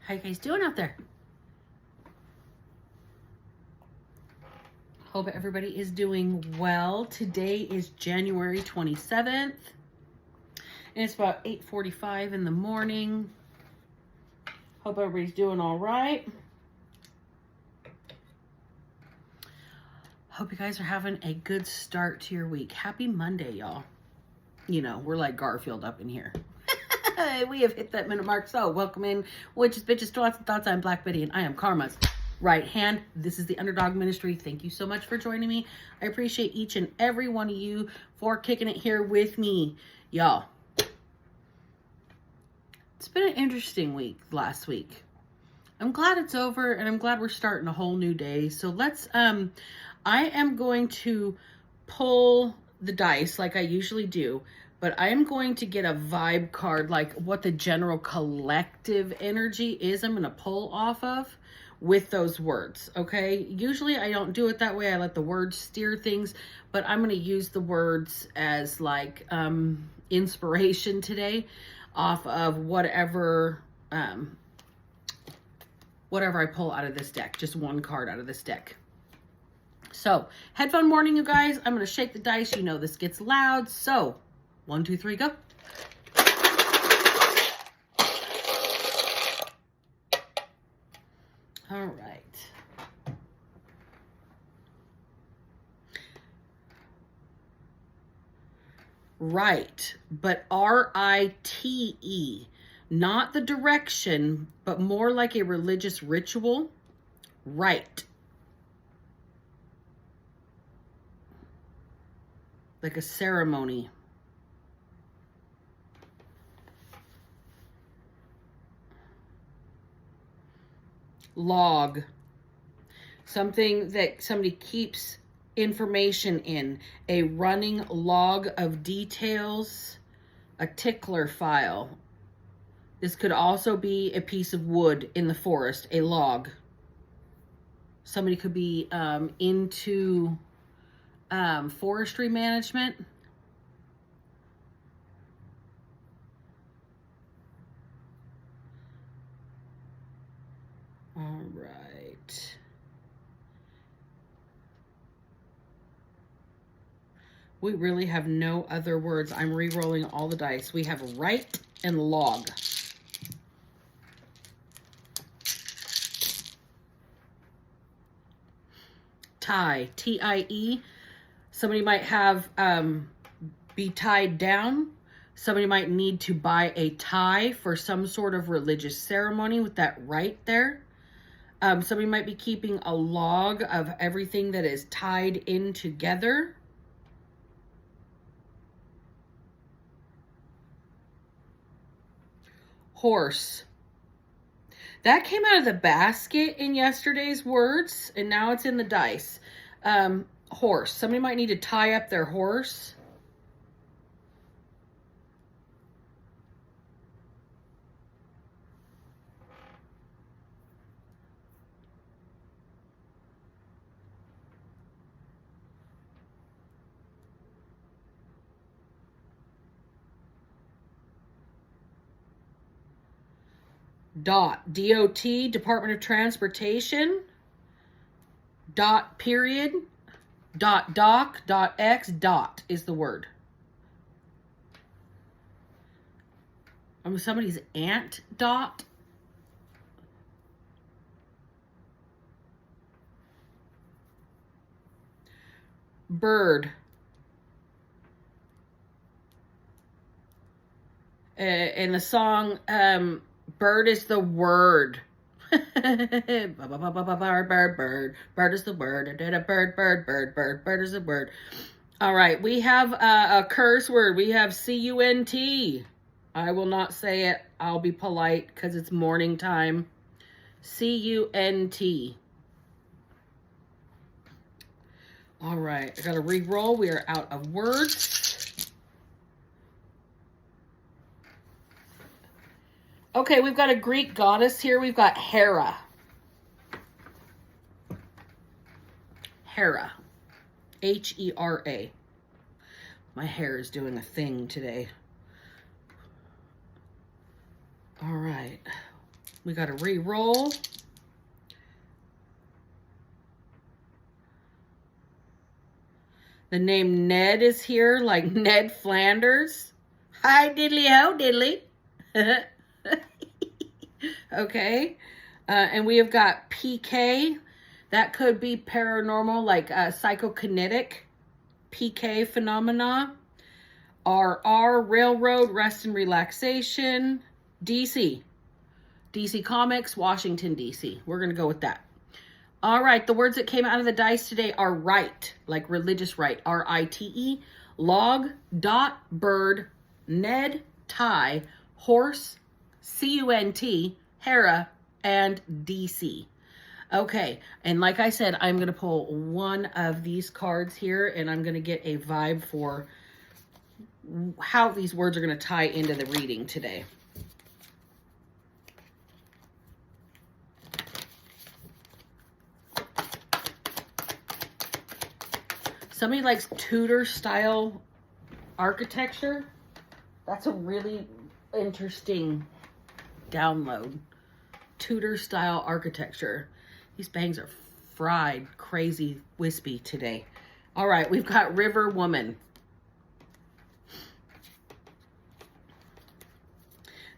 How you guys doing out there? Hope everybody is doing well. Today is January 27th. And it's about 8:45 in the morning. Hope everybody's doing all right. Hope you guys are having a good start to your week. Happy Monday, y'all. You know, we're like Garfield up in here. We have hit that minute mark. So welcome in, witches, bitches, thoughts, and thoughts. I'm Black Betty, and I am Karma's right hand. This is the Underdog Ministry. Thank you so much for joining me. I appreciate each and every one of you for kicking it here with me, y'all. It's been an interesting week last week. I'm glad it's over, and I'm glad we're starting a whole new day. So let's, I am going to pull the dice like I usually do, but I am going to get a vibe card, like what the general collective energy is I'm going to pull off of with those words, okay? Usually I don't do it that way. I let the words steer things, but I'm going to use the words as like inspiration today off of whatever whatever I pull out of this deck, just one card out of this deck. So, headphone morning, you guys. I'm going to shake the dice. You know this gets loud. So, 1, 2, 3, go. All right. Right, but R-I-T-E. Not the direction, but more like a religious ritual. Right. Like a ceremony. Log. Something that somebody keeps information in. A running log of details. A tickler file. This could also be a piece of wood in the forest, a log. Somebody could be into forestry management. All right. We really have no other words. I'm re-rolling all the dice. We have right and log. Tie, T-I-E. Somebody might have, be tied down. Somebody might need to buy a tie for some sort of religious ceremony with that right there. Somebody might be keeping a log of everything that is tied in together. Horse. That came out of the basket in yesterday's words, and now it's in the dice. Horse. Somebody might need to tie up their horse. DOT, D-O-T, Department of Transportation. Dot, period. Dot, doc, dot, X, dot is the word. Somebody's aunt, dot. Bird. In the song, bird is the word. Bird, bird, bird. Bird is the word. Bird, bird, bird, bird. Bird is the word. All right. We have a curse word. We have C-U-N-T. I will not say it. I'll be polite because it's morning time. C-U-N-T. All right. I got to re-roll. We are out of words. Okay, we've got a Greek goddess here. We've got Hera. Hera. H-E-R-A. My hair is doing a thing today. All right. We got to re-roll. The name Ned is here, like Ned Flanders. Hi, diddly ho, diddly. Okay. And we have got PK. That could be paranormal, like psychokinetic PK phenomena. RR, Railroad, Rest and Relaxation. DC. DC Comics, Washington, D.C. We're going to go with that. All right, the words that came out of the dice today are RITE, like religious rite, R-I-T-E, log, dot, bird, Ned, tie, horse, C-U-N-T, Hera, and DC. Okay, and like I said, I'm going to pull one of these cards here, and I'm going to get a vibe for how these words are going to tie into the reading today. Somebody likes Tudor style architecture. That's a really interesting download. Tudor style architecture. These bangs are fried, crazy, wispy today. All right, we've got River Woman.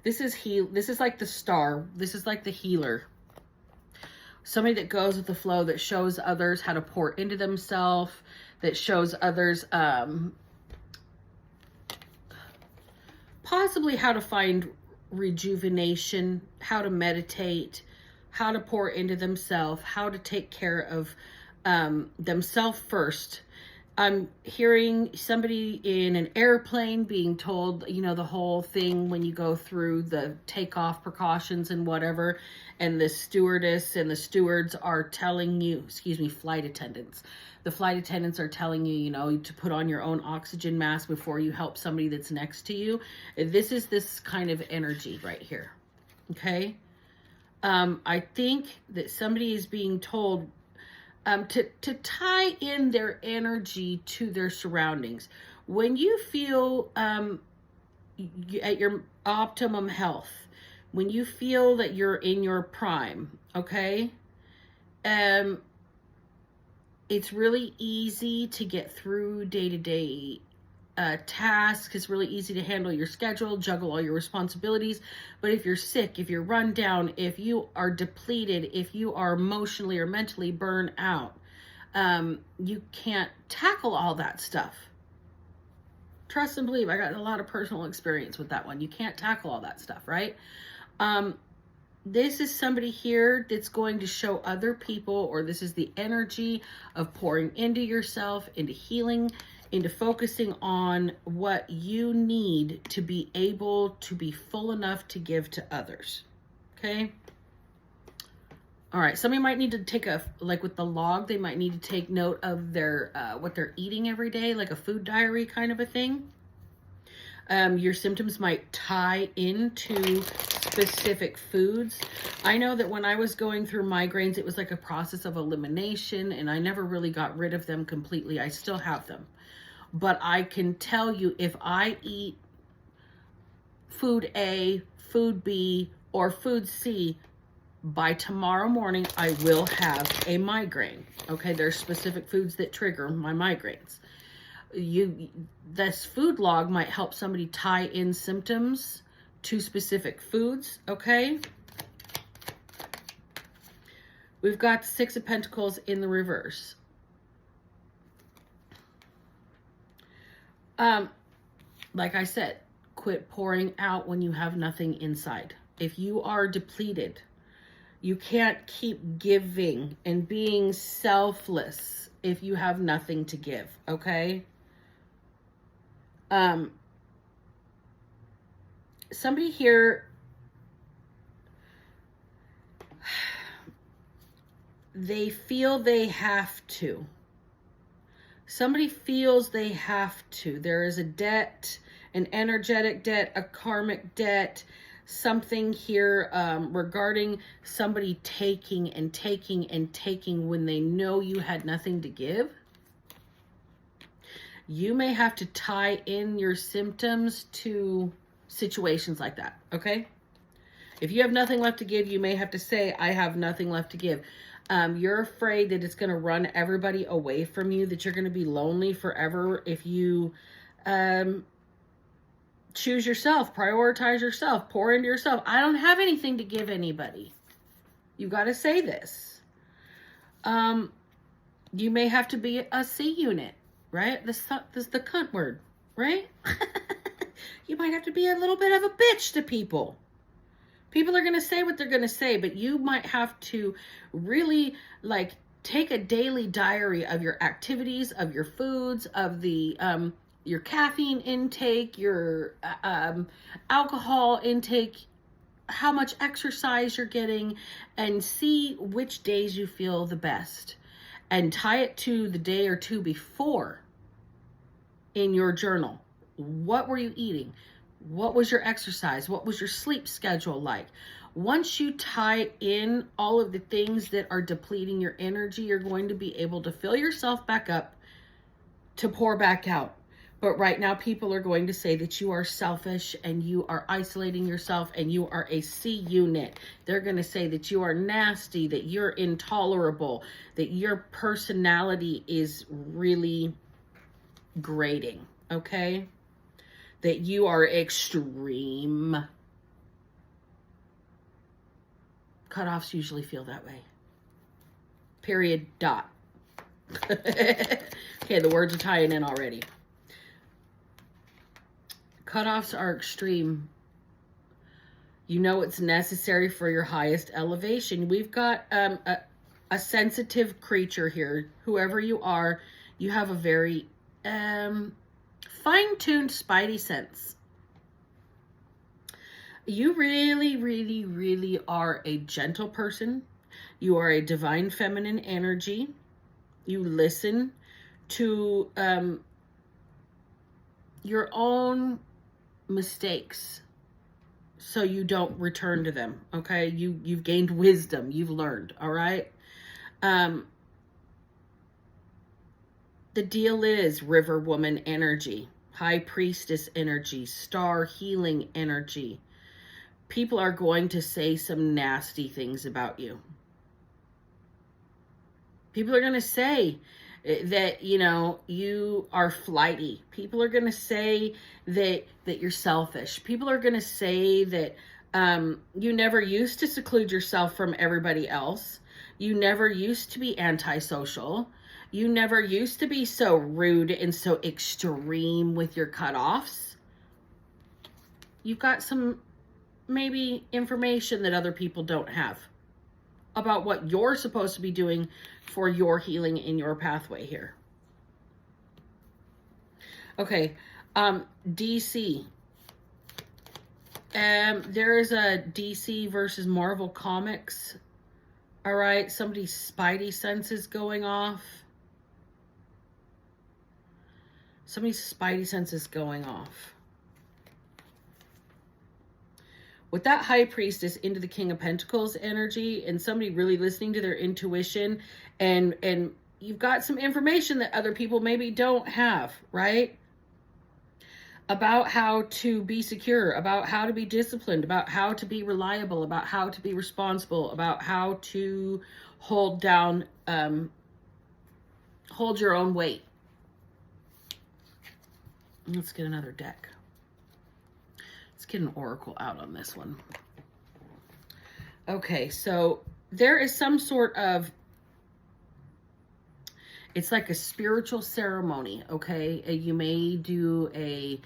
This is like the star. This is like the healer. Somebody that goes with the flow, that shows others how to pour into themselves, that shows others possibly how to find rejuvenation, how to meditate, how to pour into themselves, how to take care of themselves first. I'm hearing somebody in an airplane being told, you know, the whole thing when you go through the takeoff precautions and whatever, and the stewardess and the stewards are telling you, flight attendants. The flight attendants are telling you, you know, to put on your own oxygen mask before you help somebody that's next to you. This is this kind of energy right here. Okay? I think that somebody is being told to tie in their energy to their surroundings. When you feel at your optimum health, when you feel that you're in your prime, okay, it's really easy to get through day-to-day tasks. It's really easy to handle your schedule, juggle all your responsibilities. But if you're sick, if you're run down, if you are depleted, if you are emotionally or mentally burned out, you can't tackle all that stuff. Trust and believe. I got a lot of personal experience with that one. You can't tackle all that stuff, right? This is somebody here that's going to show other people, or this is the energy of pouring into yourself, into healing, into focusing on what you need to be able to be full enough to give to others. Okay? All right. Somebody might need to take like with the log, they might need to take note of their, what they're eating every day, like a food diary kind of a thing. Your symptoms might tie into specific foods. I know that when I was going through migraines, it was like a process of elimination, and I never really got rid of them completely. I still have them. But I can tell you, if I eat food A, food B, or food C, by tomorrow morning, I will have a migraine. Okay, there's specific foods that trigger my migraines. This food log might help somebody tie in symptoms to specific foods. Okay, we've got the Six of Pentacles in the reverse. Like I said, quit pouring out when you have nothing inside. If you are depleted, you can't keep giving and being selfless if you have nothing to give, okay? Somebody here, they feel they have to. Somebody feels they have to. There is a debt, an energetic debt, a karmic debt, something here regarding somebody taking and taking and taking when they know you had nothing to give. You may have to tie in your symptoms to situations like that, okay? If you have nothing left to give, you may have to say, I have nothing left to give. You're afraid that it's going to run everybody away from you, that you're going to be lonely forever if you choose yourself, prioritize yourself, pour into yourself. I don't have anything to give anybody. You got to say this. You may have to be a C unit, right? This is the cunt word, right? You might have to be a little bit of a bitch to people. People are going to say what they're going to say, but you might have to really like take a daily diary of your activities, of your foods, of the your caffeine intake, your alcohol intake, how much exercise you're getting, and see which days you feel the best. And tie it to the day or two before in your journal. What were you eating? What was your exercise? What was your sleep schedule like? Once you tie in all of the things that are depleting your energy, you're going to be able to fill yourself back up to pour back out. But right now, people are going to say that you are selfish and you are isolating yourself and you are a C unit. They're going to say that you are nasty, that you're intolerable, that your personality is really grating, okay? That you are extreme. Cutoffs usually feel that way. Period. Dot. Okay, the words are tying in already. Cutoffs are extreme. You know it's necessary for your highest elevation. We've got a sensitive creature here. Whoever you are, you have a very fine-tuned spidey sense. You really, really, really are a gentle person. You are a divine feminine energy. You listen to your own mistakes so you don't return to them. Okay, you've gained wisdom, you've learned. All right. The deal is river woman energy, high priestess energy, star healing energy. People are going to say some nasty things about you. People are going to say that, you know, you are flighty. People are going to say that you're selfish. People are going to say that you never used to seclude yourself from everybody else. You never used to be antisocial. You never used to be so rude and so extreme with your cutoffs. You've got some maybe information that other people don't have about what you're supposed to be doing for your healing in your pathway here. Okay, DC. There is a DC versus Marvel Comics. All right, somebody's spidey senses going off. Somebody's spidey senses going off. With that high priestess into the King of Pentacles energy and somebody really listening to their intuition, and you've got some information that other people maybe don't have, right? About how to be secure, about how to be disciplined, about how to be reliable, about how to be responsible, about how to hold down, hold your own weight. Let's get another deck. Let's get an oracle out on this one. Okay, so there is some sort of, it's like a spiritual ceremony, okay? You may do a,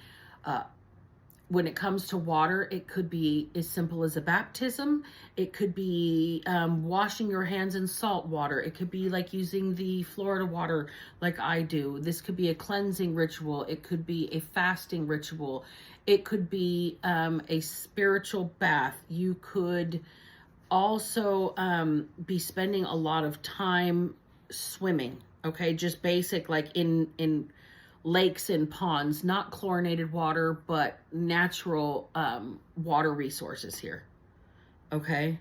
when it comes to water, it could be as simple as a baptism. It could be washing your hands in salt water. It could be like using the Florida water like I do. This could be a cleansing ritual. It could be a fasting ritual. It could be a spiritual bath. You could also be spending a lot of time swimming, okay? Just basic, like in lakes and ponds, not chlorinated water, but natural water resources here, okay?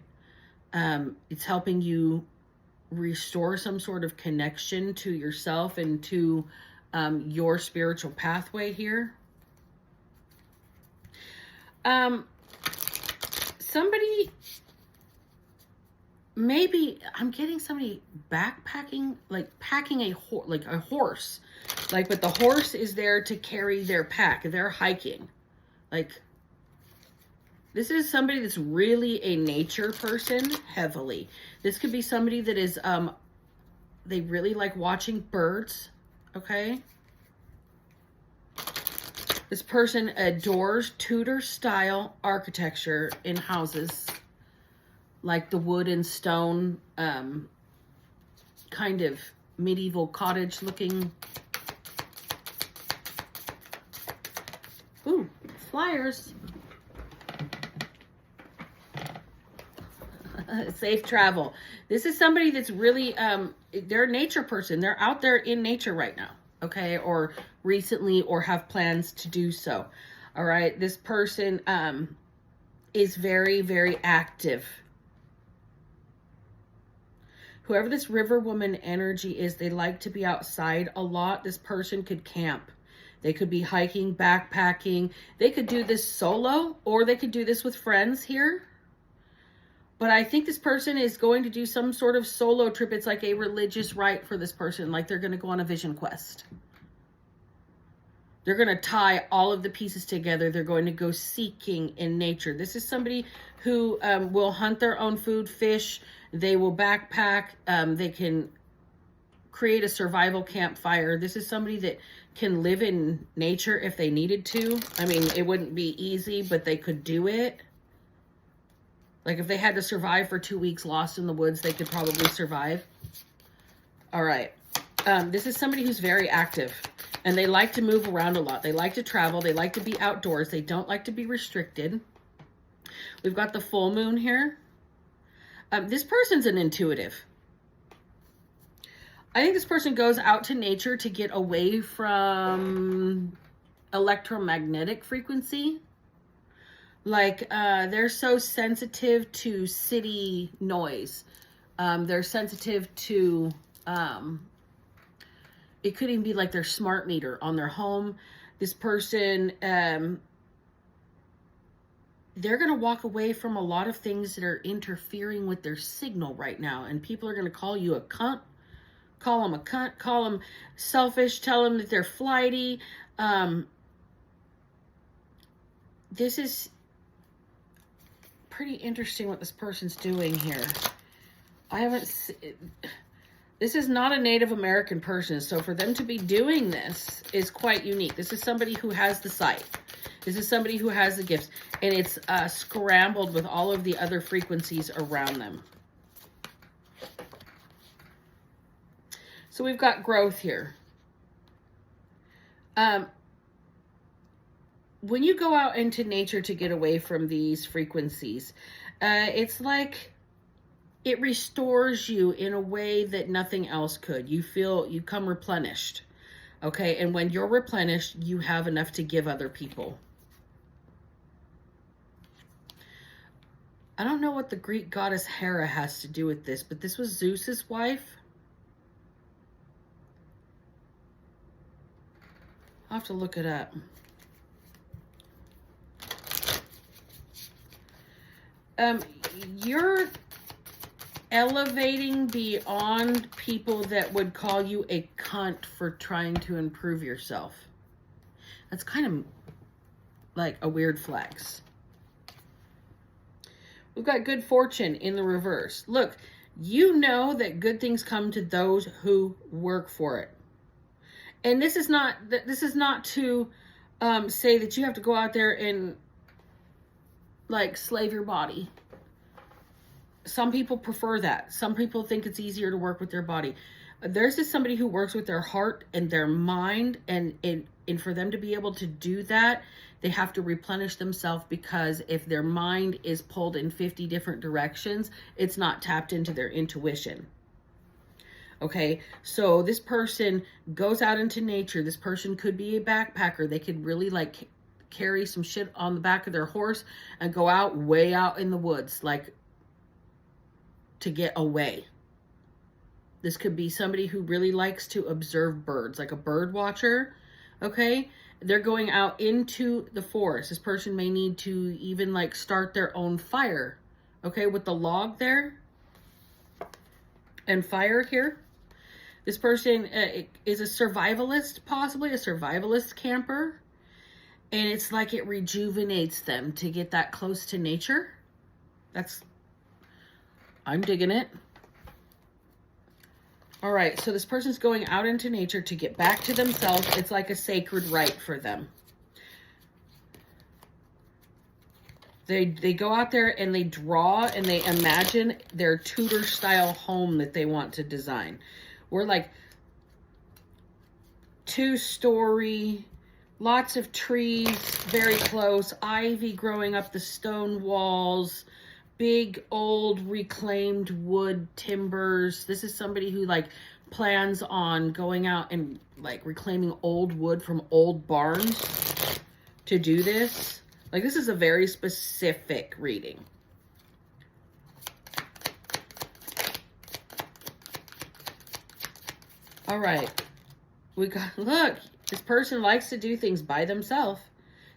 It's helping you restore some sort of connection to yourself and to your spiritual somebody, maybe I'm getting somebody backpacking, like packing a horse, like, but the horse is there to carry their pack. They're hiking. Like, this is somebody that's really a nature person heavily. This could be somebody that is, they really like watching birds. Okay. This person adores Tudor style architecture in houses, like the wood and stone, kind of medieval cottage looking. Ooh, flyers. Safe travel. This is somebody that's really, they're a nature person. They're out there in nature right now. Okay, or recently, or have plans to do so. All right, this person is very, very active. Whoever this river woman energy is, they like to be outside a lot. This person could camp. They could be hiking, backpacking. They could do this solo, or they could do this with friends here. But I think this person is going to do some sort of solo trip. It's like a religious rite for this person. Like they're going to go on a vision quest. They're going to tie all of the pieces together. They're going to go seeking in nature. This is somebody who will hunt their own food, fish. They will backpack. They can create a survival campfire. This is somebody that can live in nature if they needed to. I mean, it wouldn't be easy, but they could do it. Like if they had to survive for 2 weeks lost in the woods, they could probably survive. All right. This is somebody who's very active and they like to move around a lot. They like to travel. They like to be outdoors. They don't like to be restricted. We've got the full moon here. This person's an intuitive. I think this person goes out to nature to get away from electromagnetic frequency. Like, they're so sensitive to city noise. They're sensitive to, it could even be like their smart meter on their home. This person, they're going to walk away from a lot of things that are interfering with their signal right now. And people are going to call you a cunt, call them a cunt, call them selfish, tell them that they're flighty. This is pretty interesting what this person's doing here. I haven't this is not a Native American person, so for them to be doing this is quite unique. This is somebody who has the sight. This is somebody who has the gifts, and it's scrambled with all of the other frequencies around them. So we've got growth here. When you go out into nature to get away from these frequencies, it's like it restores you in a way that nothing else could. You come replenished. Okay. And when you're replenished, you have enough to give other people. I don't know what the Greek goddess Hera has to do with this, but this was Zeus's wife. I'll have to look it up. You're elevating beyond people that would call you a cunt for trying to improve yourself. That's kind of like a weird flex. We've got good fortune in the reverse. Look, you know that good things come to those who work for it. And this is not to say that you have to go out there and like slave your body. Some people prefer that. Some people think it's easier to work with their body. There's just somebody who works with their heart and their mind, and for them to be able to do that, they have to replenish themselves, because if their mind is pulled in 50 different directions, it's not tapped into their intuition. Okay, so this person goes out into nature. This person could be a backpacker. They could really like carry some shit on the back of their horse and go out way out in the woods, like to get away. This could be somebody who really likes to observe birds, like a bird watcher. Okay. they're going out into the forest. This person may need to even like start their own fire. Okay, with the log there and fire here. This person is a survivalist, possibly a survivalist camper. And it's like it rejuvenates them to get that close to nature. I'm digging it. All right, so this person's going out into nature to get back to themselves. It's like a sacred rite for them. They go out there and they draw and they imagine their Tudor style home that they want to design. We're like 2-story, lots of trees, very close, ivy growing up the stone walls, big old reclaimed wood timbers. This is somebody who like plans on going out and like reclaiming old wood from old barns to do this. Like, this is a very specific reading. All right. We got, look, this person likes to do things by themselves.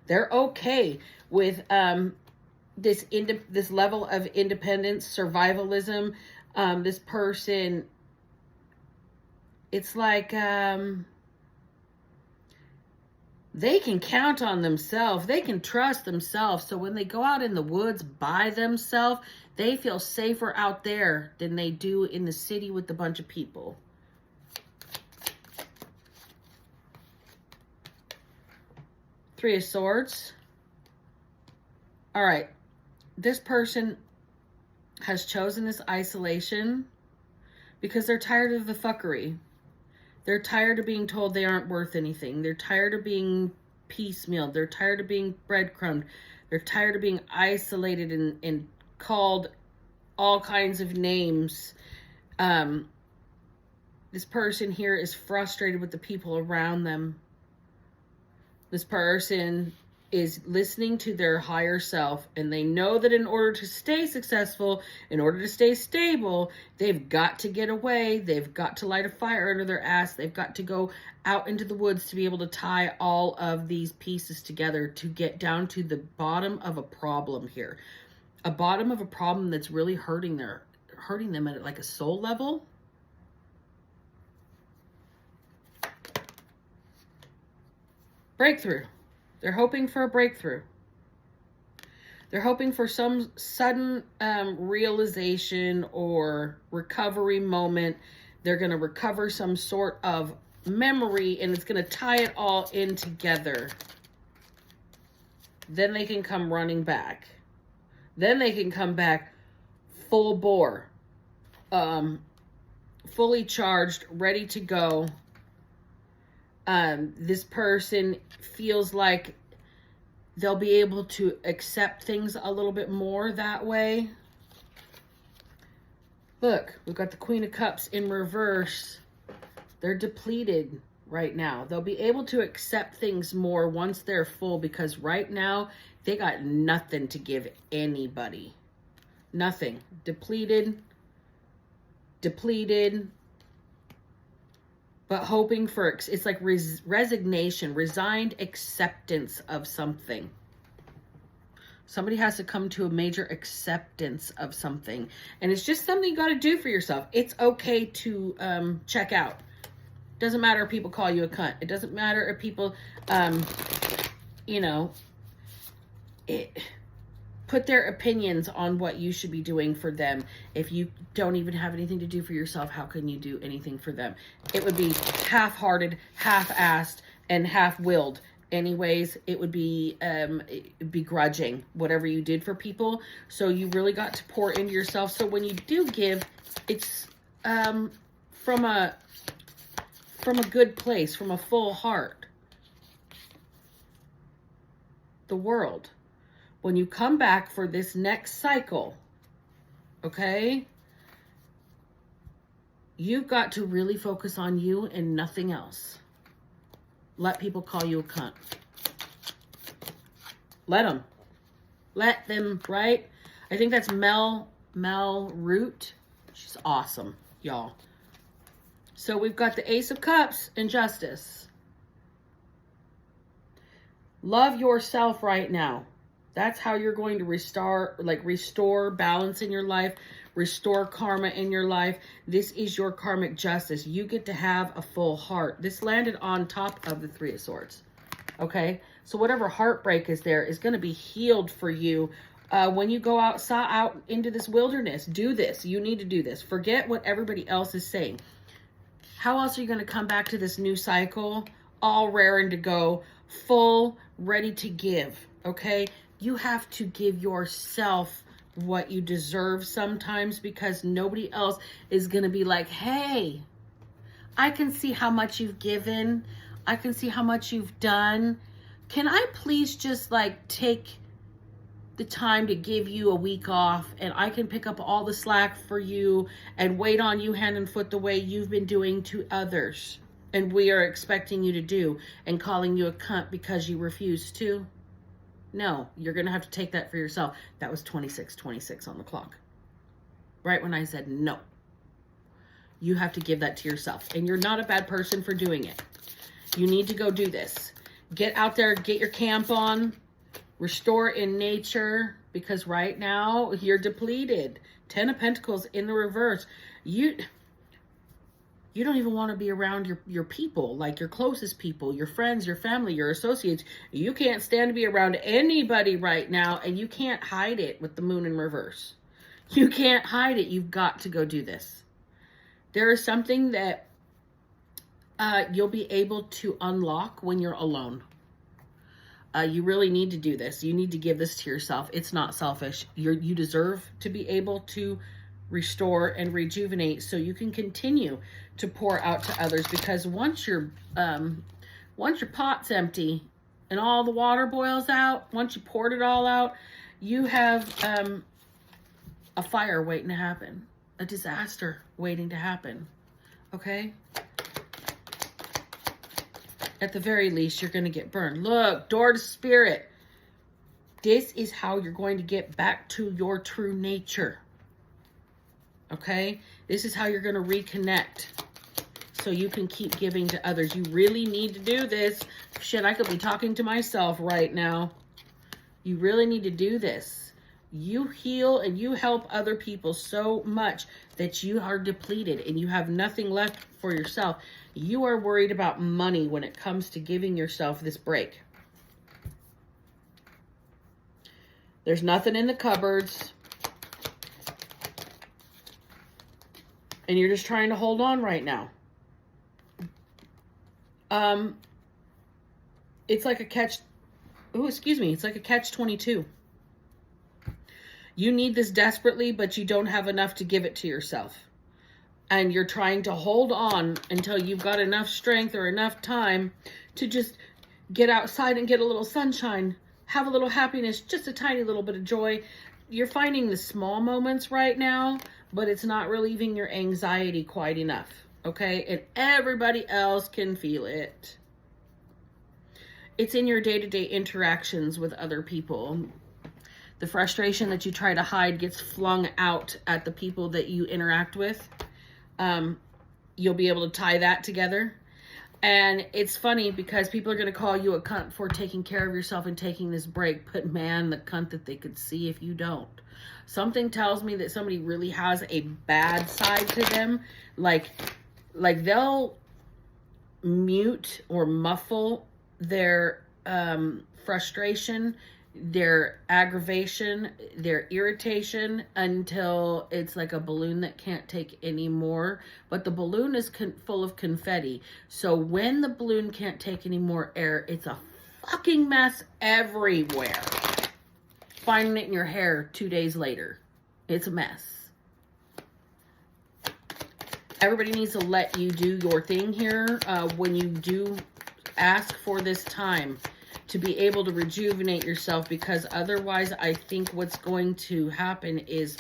They're okay with this level of independence, survivalism. This person, it's like they can count on themselves. They can trust themselves. So when they go out in the woods by themselves, they feel safer out there than they do in the city with a bunch of people. Three of Swords. All right. This person has chosen this isolation because they're tired of the fuckery. They're tired of being told they aren't worth anything. They're tired of being piecemealed. They're tired of being breadcrumbed. They're tired of being isolated and called all kinds of names. This person here is frustrated with the people around them. This person is listening to their higher self, and they know that in order to stay successful, in order to stay stable, they've got to get away. They've got to light a fire under their ass. They've got to go out into the woods to be able to tie all of these pieces together to get down to the bottom of a problem here. A bottom of a problem that's really hurting them at like a soul level. Breakthrough. They're hoping for a breakthrough. They're hoping for some sudden realization or recovery moment. They're going to recover some sort of memory, and it's going to tie it all in together. Then they can come running back. Then they can come back full bore, fully charged, ready to go. This person feels like they'll be able to accept things a little bit more that way. Look, we've got the Queen of Cups in reverse. They're depleted right now. They'll be able to accept things more once they're full, because right now they got nothing to give anybody. Nothing. Depleted. But hoping for, it's like resignation, resigned acceptance of something. Somebody has to come to a major acceptance of something. And it's just something you got to do for yourself. It's okay to check out. Doesn't matter if people call you a cunt. It doesn't matter if people, put their opinions on what you should be doing for them. If you don't even have anything to do for yourself, how can you do anything for them? It would be half-hearted, half-assed, and half-willed. Anyways, it would be begrudging, whatever you did for people. So you really got to pour into yourself. So when you do give, it's from a good place, from a full heart. The World. When you come back for this next cycle, okay, you've got to really focus on you and nothing else. Let people call you a cunt. Let them, right? I think that's Mel Root. She's awesome, y'all. So we've got the Ace of Cups and Justice. Love yourself right now. That's how you're going to restore balance in your life, restore karma in your life. This is your karmic justice. You get to have a full heart. This landed on top of the Three of Swords. Okay? So whatever heartbreak is there is going to be healed for you when you go out into this wilderness. Do this. You need to do this. Forget what everybody else is saying. How else are you going to come back to this new cycle all raring to go, full, ready to give? Okay? You have to give yourself what you deserve sometimes, because nobody else is going to be like, hey, I can see how much you've given. I can see how much you've done. Can I please just like take the time to give you a week off, and I can pick up all the slack for you and wait on you hand and foot the way you've been doing to others, and we are expecting you to do, and calling you a cunt because you refuse to? No, you're going to have to take that for yourself. That was 26:26 on the clock. Right when I said no. You have to give that to yourself. And you're not a bad person for doing it. You need to go do this. Get out there, get your camp on, restore in nature, because right now you're depleted. 10 of Pentacles in the reverse. You don't even want to be around your people, like your closest people, your friends, your family, your associates. You can't stand to be around anybody right now, and you can't hide it with the moon in reverse. You can't hide it. You've got to go do this. There is something that you'll be able to unlock when you're alone. You really need to do this. You need to give this to yourself. It's not selfish. You deserve to be able to restore and rejuvenate, so you can continue to pour out to others, because once your pot's empty and all the water boils out, once you poured it all out, you have a fire waiting to happen, a disaster waiting to happen. Okay? At the very least, you're going to get burned. Look, door to spirit. This is how you're going to get back to your true nature. Okay? This is how you're going to reconnect, so you can keep giving to others. You really need to do this. Shit, I could be talking to myself right now. You really need to do this. You heal and you help other people so much that you are depleted and you have nothing left for yourself. You are worried about money when it comes to giving yourself this break. There's nothing in the cupboards. And you're just trying to hold on right now. It's like a it's like a catch-22. You need this desperately, but you don't have enough to give it to yourself. And you're trying to hold on until you've got enough strength or enough time to just get outside and get a little sunshine, have a little happiness, just a tiny little bit of joy. You're finding the small moments right now, but it's not relieving your anxiety quite enough. Okay? And everybody else can feel it. It's in your day-to-day interactions with other people. The frustration that you try to hide gets flung out at the people that you interact with. You'll be able to tie that together. And it's funny because people are going to call you a cunt for taking care of yourself and taking this break. But man, the cunt that they could see if you don't. Something tells me that somebody really has a bad side to them. Like they'll mute or muffle their frustration, their aggravation, their irritation until it's like a balloon that can't take any more. But the balloon is full of confetti. So when the balloon can't take any more air, it's a fucking mess everywhere. Finding it in your hair 2 days later. It's a mess. Everybody needs to let you do your thing here when you do ask for this time to be able to rejuvenate yourself, because otherwise I think what's going to happen is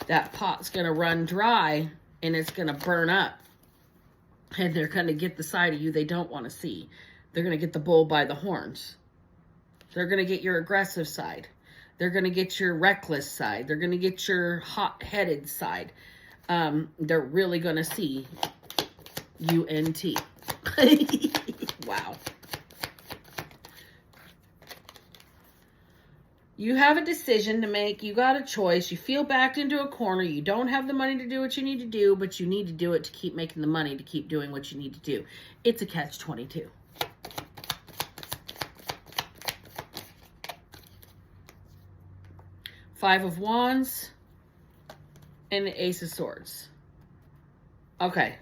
that pot's going to run dry and it's going to burn up, and they're going to get the side of you they don't want to see. They're going to get the bull by the horns. They're going to get your aggressive side. They're going to get your reckless side. They're going to get your hot-headed side. They're really going to see UNT. Wow. You have a decision to make. You got a choice. You feel backed into a corner. You don't have the money to do what you need to do, but you need to do it to keep making the money to keep doing what you need to do. It's a catch-22. Five of Wands and the Ace of Swords. Okay.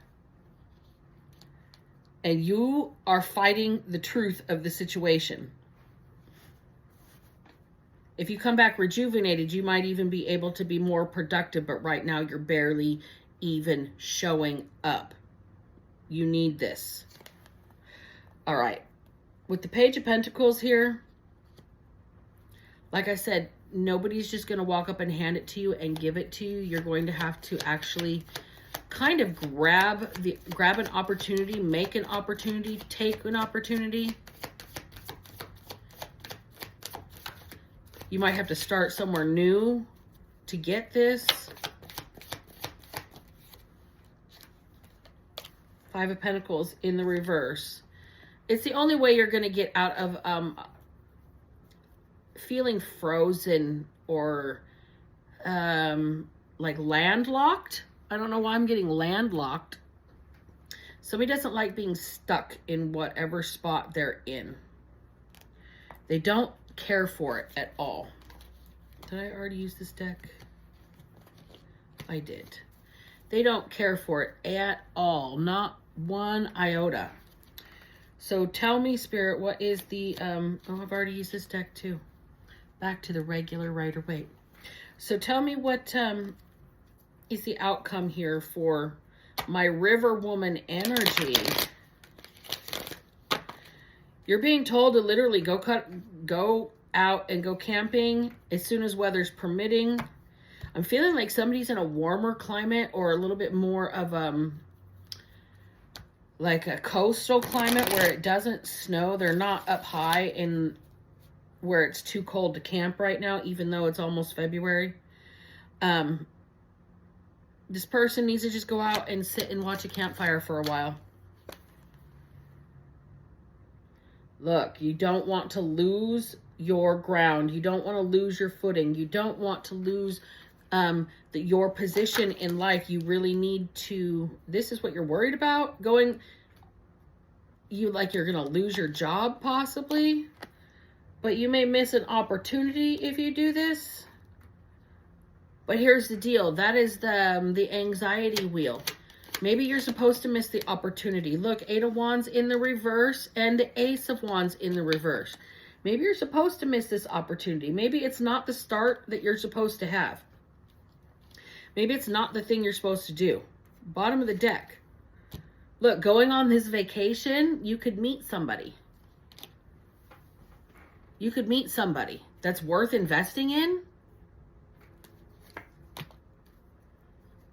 And you are fighting the truth of the situation. If you come back rejuvenated, you might even be able to be more productive, but right now you're barely even showing up. You need this. All right. With the Page of Pentacles here, like I said, nobody's just going to walk up and hand it to you and give it to you. You're going to have to actually kind of grab an opportunity, make an opportunity, take an opportunity. You might have to start somewhere new to get this. Five of Pentacles in the reverse. It's the only way you're going to get out of feeling frozen or like landlocked. I don't know why I'm getting landlocked. Somebody doesn't like being stuck in whatever spot they're in. They don't care for it at all. Did I already use this deck? I did. They don't care for it at all. Not one iota. So tell me, Spirit, what is the, oh, I've already used this deck too. Back to the regular Rider-Waite. So tell me what is the outcome here for my River Woman energy. You're being told to literally go out and go camping as soon as weather's permitting. I'm feeling like somebody's in a warmer climate or a little bit more of like a coastal climate where it doesn't snow. They're not up high in where it's too cold to camp right now, even though it's almost February. This person needs to just go out and sit and watch a campfire for a while. Look, you don't want to lose your ground. You don't want to lose your footing. You don't want to lose your position in life. You really need to, this is what you're worried about? You're going to lose your job possibly, but you may miss an opportunity if you do this. But here's the deal. That is the anxiety wheel. Maybe you're supposed to miss the opportunity. Look, Eight of Wands in the reverse and the Ace of Wands in the reverse. Maybe you're supposed to miss this opportunity. Maybe it's not the start that you're supposed to have. Maybe it's not the thing you're supposed to do. Bottom of the deck. Look, going on this vacation, you could meet somebody. You could meet somebody that's worth investing in.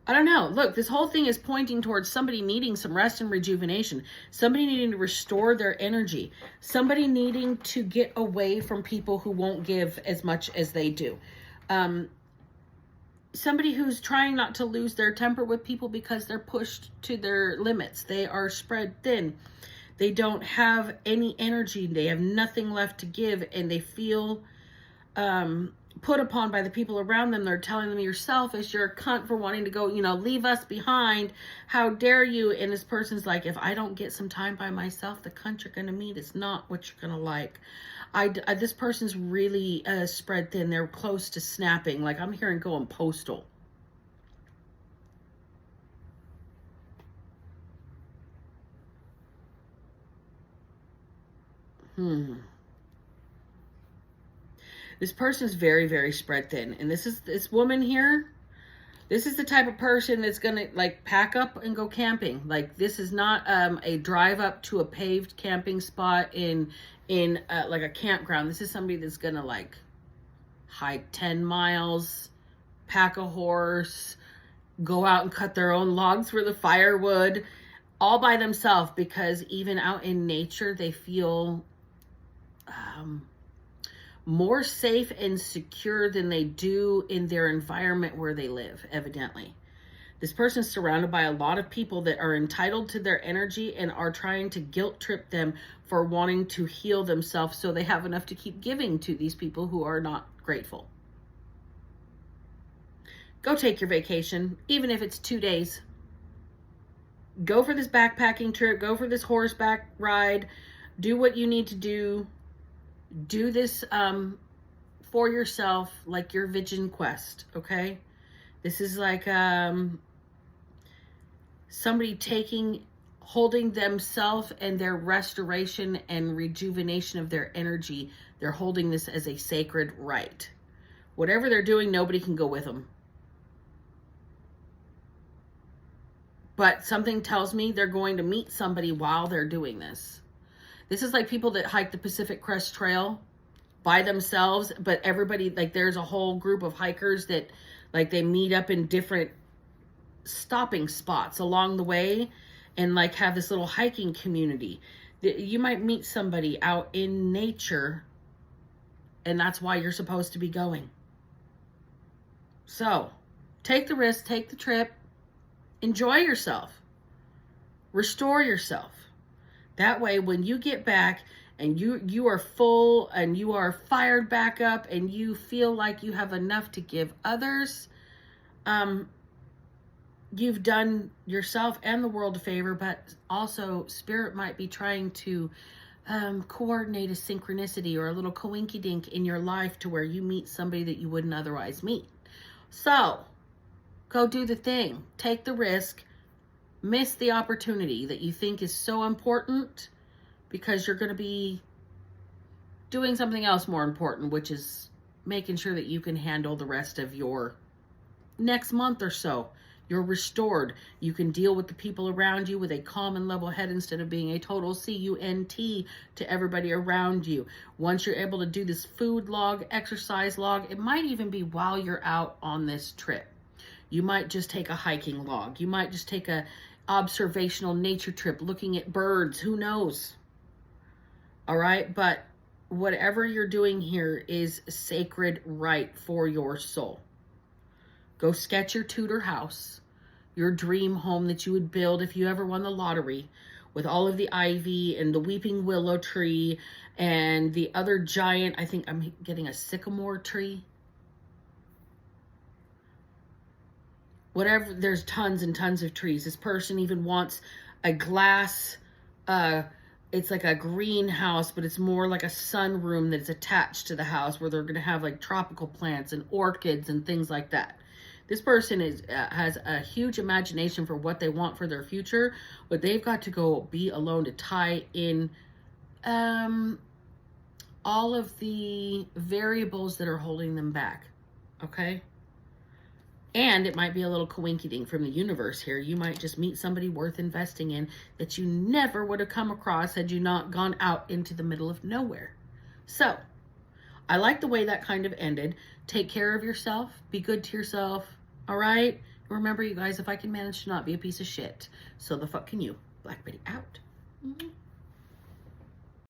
I don't know. Look, this whole thing is pointing towards somebody needing some rest and rejuvenation. Somebody needing to restore their energy. Somebody needing to get away from people who won't give as much as they do. Somebody who's trying not to lose their temper with people because they're pushed to their limits. They are spread thin. They don't have any energy. They have nothing left to give, and they feel put upon by the people around them. They're telling them, you're selfish, you're a cunt for wanting to go, leave us behind. How dare you? And this person's like, if I don't get some time by myself, the cunt you're going to meet is not what you're going to like. This person's really spread thin. They're close to snapping. Like, I'm hearing going postal. This person's very, very spread thin. And this woman here, this is the type of person that's going to like pack up and go camping. Like, this is not a drive up to a paved camping spot in like a campground. This is somebody that's going to like hike 10 miles, pack a horse, go out and cut their own logs for the firewood all by themselves, because even out in nature, they feel more safe and secure than they do in their environment where they live, evidently. This person's surrounded by a lot of people that are entitled to their energy and are trying to guilt trip them for wanting to heal themselves so they have enough to keep giving to these people who are not grateful. Go take your vacation, even if it's 2 days. Go for this backpacking trip. Go for this horseback ride. Do what you need to do. Do this for yourself, like your vision quest, okay? This is like somebody holding themselves and their restoration and rejuvenation of their energy. They're holding this as a sacred right. Whatever they're doing, nobody can go with them. But something tells me they're going to meet somebody while they're doing this. This is like people that hike the Pacific Crest Trail by themselves, but everybody, like there's a whole group of hikers that like they meet up in different stopping spots along the way and like have this little hiking community. You might meet somebody out in nature, and that's why you're supposed to be going. So take the risk, take the trip, enjoy yourself, restore yourself. That way, when you get back and you are full and you are fired back up and you feel like you have enough to give others, you've done yourself and the world a favor, but also Spirit might be trying to coordinate a synchronicity or a little coinky-dink in your life to where you meet somebody that you wouldn't otherwise meet. So, go do the thing. Take the risk. Miss the opportunity that you think is so important because you're going to be doing something else more important, which is making sure that you can handle the rest of your next month or so. You're restored. You can deal with the people around you with a calm and level head instead of being a total CUNT to everybody around you. Once you're able to do this food log, exercise log, it might even be while you're out on this trip. You might just take a hiking log. You might just take a observational nature trip looking at birds. Who knows? All right. But whatever you're doing here is sacred right for your soul. Go sketch your Tudor house, your dream home that you would build if you ever won the lottery, with all of the ivy and the weeping willow tree and the other giant, I think I'm getting a sycamore tree. Whatever, there's tons and tons of trees. This person even wants a glass, it's like a greenhouse, but it's more like a sunroom that's attached to the house where they're going to have like tropical plants and orchids and things like that. This person has a huge imagination for what they want for their future, but they've got to go be alone to tie in all of the variables that are holding them back, okay? And it might be a little coinky-dink from the universe here. You might just meet somebody worth investing in that you never would have come across had you not gone out into the middle of nowhere. So, I like the way that kind of ended. Take care of yourself. Be good to yourself. All right? Remember, you guys, if I can manage to not be a piece of shit, so the fuck can you. Black Betty out. Mm-hmm.